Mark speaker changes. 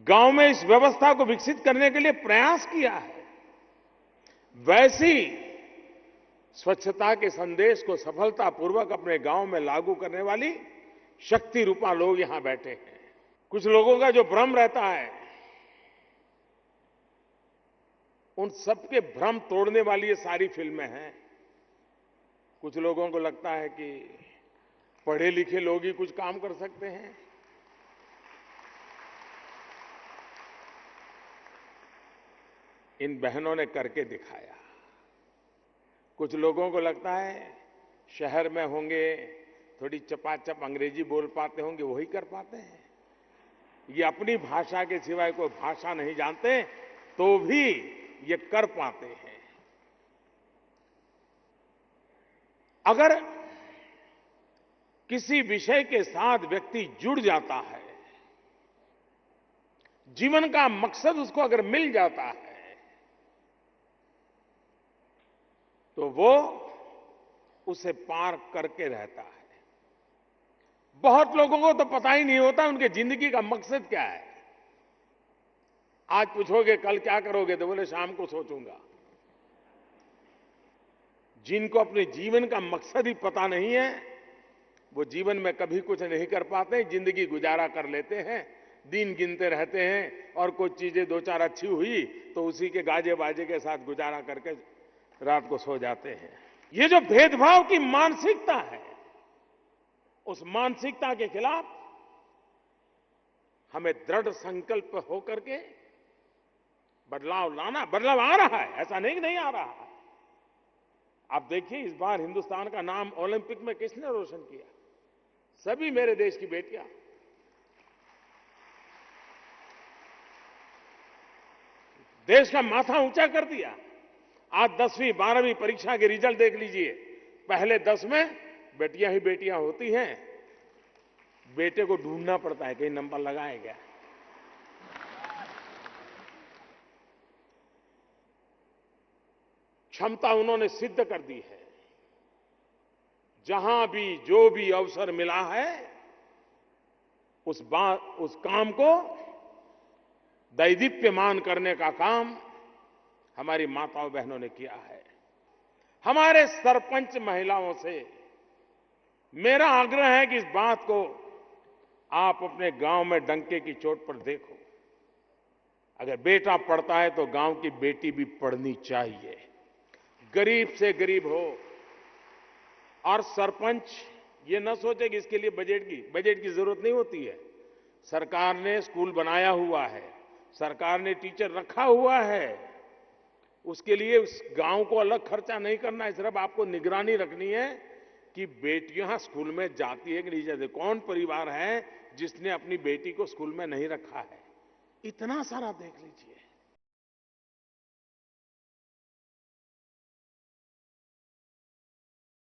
Speaker 1: गांव में इस व्यवस्था को विकसित करने के लिए प्रयास किया है, वैसी स्वच्छता के संदेश को सफलतापूर्वक अपने गांव में लागू करने वाली शक्ति रूपा लोग यहां बैठे हैं। कुछ लोगों का जो भ्रम रहता है, उन सबके भ्रम तोड़ने वाली ये सारी फिल्में हैं। कुछ लोगों को लगता है कि पढ़े लिखे लोग ही कुछ काम कर सकते हैं। इन बहनों ने करके दिखाया। कुछ लोगों को लगता है शहर में होंगे, थोड़ी चपाचप अंग्रेजी बोल पाते होंगे, वही कर पाते हैं। ये अपनी भाषा के सिवाय कोई भाषा नहीं जानते तो भी ये कर पाते हैं। अगर किसी विषय के साथ व्यक्ति जुड़ जाता है, जीवन का मकसद उसको अगर मिल जाता है, तो वो उसे पार करके रहता है। बहुत लोगों को तो पता ही नहीं होता उनके जिंदगी का मकसद क्या है। आज पूछोगे कल क्या करोगे, तो बोले शाम को सोचूंगा। जिनको अपने जीवन का मकसद ही पता नहीं है, वो जीवन में कभी कुछ नहीं कर पाते, जिंदगी गुजारा कर लेते हैं, दिन गिनते रहते हैं, और कुछ चीजें दो चार अच्छी हुई तो उसी के गाजे बाजे के साथ गुजारा करके रात को सो जाते हैं। ये जो भेदभाव की मानसिकता है, उस मानसिकता के खिलाफ हमें दृढ़ संकल्प होकर के बदलाव लाना। बदलाव आ रहा है, ऐसा नहीं कि नहीं आ रहा है। आप देखिए इस बार हिंदुस्तान का नाम ओलंपिक में किसने रोशन किया? सभी मेरे देश की बेटियां। देश का माथा ऊंचा कर दिया। आज 10वीं 12वीं परीक्षा के रिजल्ट देख लीजिए। पहले 10 में बेटियां ही बेटियां होती हैं, बेटे को ढूंढना पड़ता है कहीं नंबर लगाएगा। क्षमता उन्होंने सिद्ध कर दी है। जहां भी जो भी अवसर मिला है, उस काम को दैदीप्यमान करने का काम हमारी माताओं बहनों ने किया है। हमारे सरपंच महिलाओं से मेरा आग्रह है कि इस बात को आप अपने गांव में डंके की चोट पर देखो। अगर बेटा पढ़ता है तो गांव की बेटी भी पढ़नी चाहिए, गरीब से गरीब हो। और सरपंच ये न सोचे कि इसके लिए बजट की जरूरत नहीं होती है। सरकार ने स्कूल बनाया हुआ है, सरकार ने टीचर रखा हुआ है, उसके लिए उस गांव को अलग खर्चा नहीं करना है। सिर्फ आपको निगरानी रखनी है कि बेटियां स्कूल में जाती है कि नहीं जाती। कौन परिवार है जिसने अपनी बेटी को स्कूल में नहीं रखा है? इतना सारा देख लीजिए।